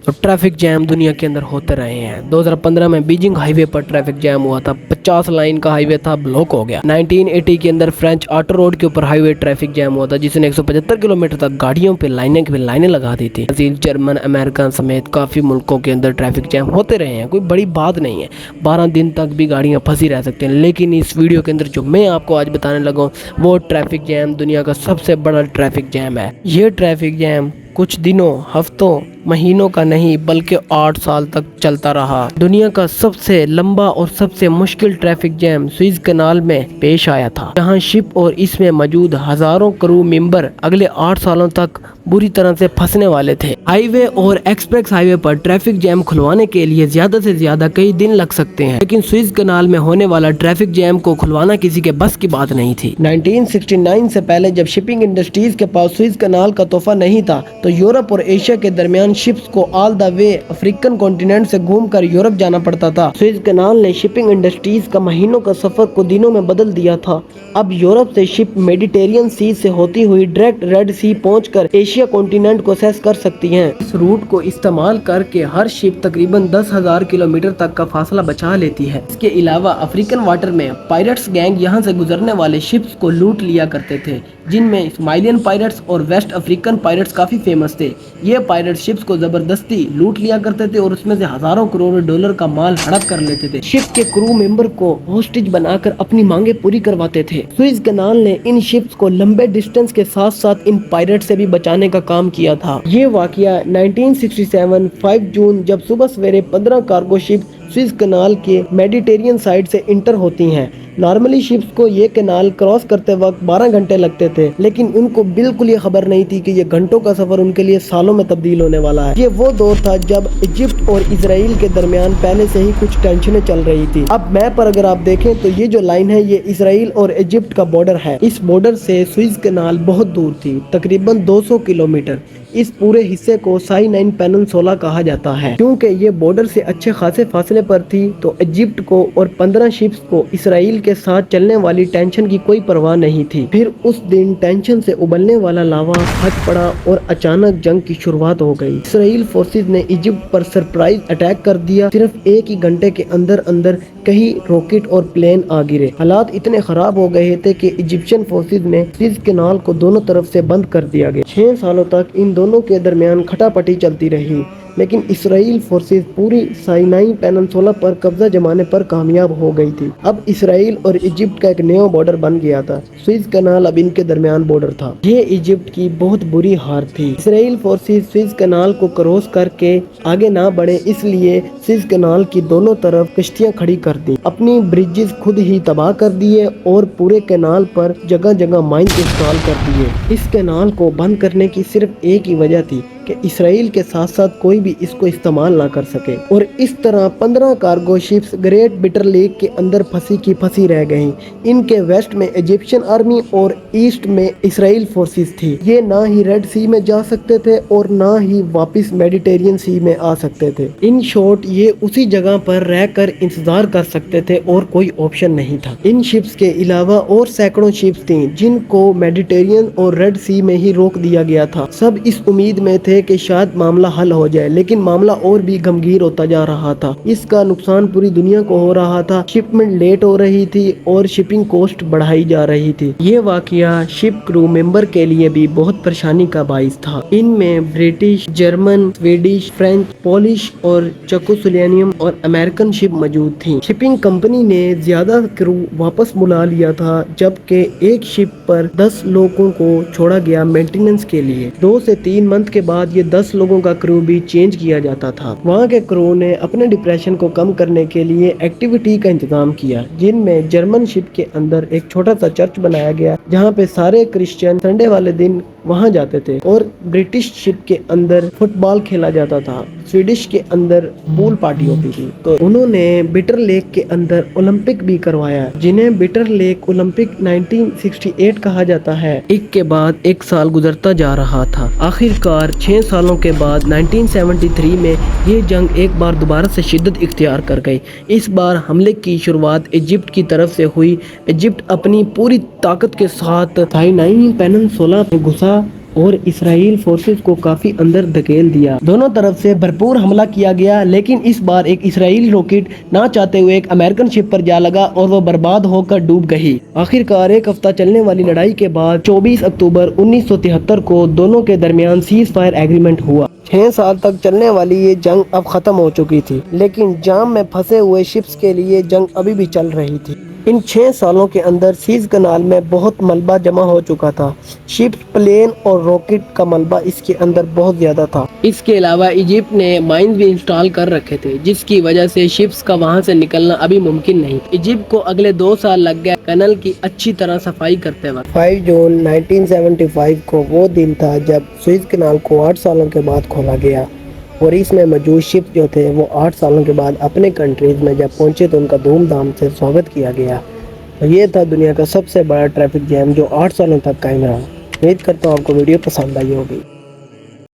और traffic jam दुनिया के अंदर होते रहे हैं। 2015 में बीजिंग हाईवे पर ट्रैफिक जैम हुआ था, 50 लाइन का हाईवे था, ब्लॉक हो गया। 1980 के अंदर फ्रेंच ऑटो रोड के ऊपर हाईवे ट्रैफिक जैम हुआ था, जिसने 175 किलोमीटर तक गाड़ियों पे लाइनें लगा दी थी। ब्राजील, जर्मन, अमेरिका समेत काफी मुल्कों के अंदर ट्रैफिक जैम होते रहे हैं, कोई बड़ी बात नहीं है। 12 दिन तक भी गाड़ियां फंसी रह सकती हैं। लेकिन इस वीडियो के अंदर जो मैं आपको आज बताने लगा हूँ, वो ट्रैफिक जैम दुनिया का सबसे बड़ा ट्रैफिक जैम है। ये ट्रैफिक जैम कुछ दिनों, हफ्तों, महीनों का नहीं बल्कि 8 साल तक चलता रहा। दुनिया का सबसे लंबा और सबसे मुश्किल ट्रैफिक जैम सुएज कनाल में पेश आया था, जहां शिप और इसमें मौजूद हजारों क्रू मेंबर अगले 8 सालों तक बुरी तरह से फंसने वाले थे। हाईवे और एक्सप्रेस हाईवे पर ट्रैफिक जैम खुलवाने के लिए ज्यादा से ज्यादा कई दिन लग सकते हैं, लेकिन सुएज कनाल में होने वाला ट्रैफिक जैम को खुलवाना किसी के बस की बात नहीं थी। 1969 से पहले जब शिपिंग इंडस्ट्रीज के पास सुएज कनाल का तोहफा नहीं था, तो यूरोप और एशिया के दरमियान शिप्स को all the way African continent से घूमकर यूरोप जाना पड़ता था। सुएज कनाल ने शिपिंग इंडस्ट्रीज का महीनों का सफर को दिनों में बदल दिया था। अब यूरोप से शिप मेडिटेरियन सी से होती हुई डायरेक्ट रेड सी पहुंचकर एशिया कॉन्टिनेंट को एक्सेस कर सकती हैं। इस रूट को इस्तेमाल करके हर शिप तकरीबन 10,000 किलोमीटर तक का फासला बचा लेती है। इसके अलावा अफ्रीकन वाटर में पायरेट्स गैंग यहाँ से गुजरने वाले शिप्स को लूट लिया करते थे, जिनमें सोमालियन पायरेट्स और वेस्ट अफ्रीकन पायरेट्स काफी फेमस थे। ये पायरेट शिप्स को जबरदस्ती लूट लिया करते थे और उसमें से हजारों करोड़ डॉलर का माल हड़प कर लेते थे। शिप के क्रू मेंबर को होस्टेज बनाकर अपनी मांगे पूरी करवाते थे। सुएज कनाल ने इन शिप्स को लंबे डिस्टेंस के साथ साथ इन पायरेट से भी बचाने का काम किया था। ये वाकया 1967 5 जून जब सुबह सवेरे 15 कार्गो शिप सुएज कनाल के मेडिटेरियन साइड से इंटर होती हैं। नॉर्मली शिप्स को ये कनाल क्रॉस करते वक्त 12 घंटे लगते थे, लेकिन उनको बिल्कुल ये खबर नहीं थी कि ये घंटों का सफर उनके लिए सालों में तब्दील होने वाला है। ये वो दौर था जब इजिप्ट और इजराइल के दरमियान पहले से ही कुछ टेंशनें चल रही थी। अब मैप पर अगर आप देखें तो ये जो लाइन है, ये इजराइल और इजिप्ट का बॉर्डर है। इस बॉर्डर से सुएज कनाल बहुत दूर थी, तकरीबन 200 किलोमीटर। इस पूरे हिस्से को साइनाइन पेनिनसुला कहा जाता है। क्योंकि ये बॉर्डर से अच्छे खासे फासले पर थी, तो इजिप्ट को और 15 शिप्स को इसराइल के साथ चलने वाली टेंशन की कोई परवाह नहीं थी। फिर उस दिन टेंशन से उबलने वाला लावा फट पड़ा और अचानक जंग की शुरुआत हो गई। इसराइल फोर्सेज ने इजिप्ट पर सरप्राइज अटैक कर दिया। सिर्फ एक ही घंटे के अंदर अंदर कई रॉकेट और प्लेन आ गिरे। हालात इतने खराब हो गए थे कि इजिप्शियन फोर्सेज ने सुएज कनाल को दोनों तरफ से बंद कर दिया गया। 6 सालों तक इन दोनों के दरमियान खटापटी चलती रही, लेकिन इसराइल फोर्सेज पूरी साइनाई पेनिनसुला पर कब्जा जमाने पर कामयाब हो गई थी। अब इसराइल और इजिप्ट का एक नया बॉर्डर बन गया था। सुएज कनाल अब इनके दरमियान बॉर्डर था। ये इजिप्ट की बहुत बुरी हार थी। इसराइल फोर्सेज सुएज कनाल को क्रॉस करके आगे ना बढ़े, इसलिए सुएज कनाल की दोनों तरफ कश्तियां खड़ी कर दी, अपनी ब्रिजेस खुद ही तबाह कर दिए और पूरे कनाल पर जगह जगह माइन इंस्टॉल कर दिए। इस कनाल को बंद करने की सिर्फ एक ही वजह थी कि इसराइल के साथ साथ कोई भी इसको इस्तेमाल ना कर सके, और इस तरह 15 cargo ships great bitter lake के अंदर फंसी की फंसी रह गईं। इनके वेस्ट में इजिप्शियन आर्मी और ईस्ट में इसराइल फोर्सेस थी। ये ना ही रेड सी में जा सकते थे और ना ही वापस मेडिटेरियन सी में आ सकते थे। इन शॉर्ट ये उसी जगह पर रहकर इंतजार कर सकते थे और कोई ऑप्शन नहीं था। इन शिप्स के अलावा और सैकड़ों शिप्स थी जिनको मेडिटेरियन और रेड सी में ही रोक दिया गया था। सब इस उम्मीद में थे कि शायद मामला हल हो जाए, लेकिन मामला और भी गंभीर होता जा रहा था। इसका नुकसान पूरी दुनिया को हो रहा था। शिपमेंट लेट हो रही थी और शिपिंग कॉस्ट बढ़ाई जा रही थी। ये वाकया शिप क्रू मेंबर के लिए भी बहुत परेशानी का बाइस था। इनमें British, German, Swedish, French, Polish और चेकोस्लोवेनियन और अमेरिकन शिप मौजूद थी। शिपिंग कंपनी ने ज्यादा क्रू वापस बुला लिया था, जबकि एक शिप पर 10 लोगों को छोड़ा गया मेंटेनेंस के लिए। 2 से 3 मंथ के बाद ये 10 लोगों का क्रू भी चेंज किया जाता था। वहाँ के क्रू ने अपने डिप्रेशन को कम करने के लिए एक्टिविटी का इंतजाम किया, जिनमें जर्मन शिप के अंदर एक छोटा सा चर्च बनाया गया, जहाँ पे सारे क्रिश्चियन संडे वाले दिन वहाँ जाते थे, और ब्रिटिश शिप के अंदर फुटबॉल खेला जाता था। स्वीडिश के अंदर पूल पार्टी होती थी। तो उन्होंने बिटर लेक के अंदर ओलंपिक भी करवाया, जिन्हें बिटर लेक ओलंपिक 1968 कहा जाता है। एक के बाद एक साल गुजरता जा रहा था। आखिरकार 6 सालों के बाद 1973 में ये जंग एक बार दोबारा से शिद्दत इख्तियार कर गई। इस बार हमले की शुरुआत इजिप्ट की तरफ से हुई। इजिप्ट अपनी पूरी ताकत के साथ साइनाई पेनिनसुला में घुसा اور اسرائیل فورسز کو کافی اندر دھکیل دیا۔ دونوں طرف سے بھرپور حملہ کیا گیا، لیکن اس بار ایک اسرائیلی راکٹ نہ چاہتے ہوئے ایک امریکن شپ پر جا لگا اور وہ برباد ہو کر ڈوب گئی۔ آخر کار ایک ہفتہ چلنے والی لڑائی کے بعد 24 اکتوبر 1973 کو دونوں کے درمیان سیز فائر ایگریمنٹ ہوا۔ 6 سال تک چلنے والی یہ جنگ اب ختم ہو چکی تھی، لیکن جام میں پھنسے ہوئے شپس کے لیے جنگ ابھی بھی چل رہی تھی۔ ان 6 سالوں کے اندر سیز کنال میں بہت ملبہ جمع ہو چکا تھا۔ شپس، پلین اور راکٹ کا ملبہ اس کے اندر بہت زیادہ تھا۔ اس کے علاوہ ایجپٹ نے مائنز بھی انسٹال کر رکھے تھے، جس کی وجہ سے شپس کا وہاں سے نکلنا ابھی ممکن نہیں۔ ایجپٹ کو اگلے 2 سال لگ گئے کنل کی اچھی طرح صفائی کرتے وقت۔ 5 جون 1975 کو وہ دن تھا جب سوئز کنال کو 8 سالوں کے بعد کھولا گیا، اور اس میں موجود شپ جو تھے وہ 8 سالوں کے بعد اپنے کنٹریز میں جب پہنچے تو ان کا دھوم دھام سے سواگت کیا گیا۔ یہ تھا دنیا کا سب سے بڑا ٹریفک جیم جو 8 سالوں تک قائم رہا۔ امید کرتا ہوں آپ کو ویڈیو پسند آئی ہوگی۔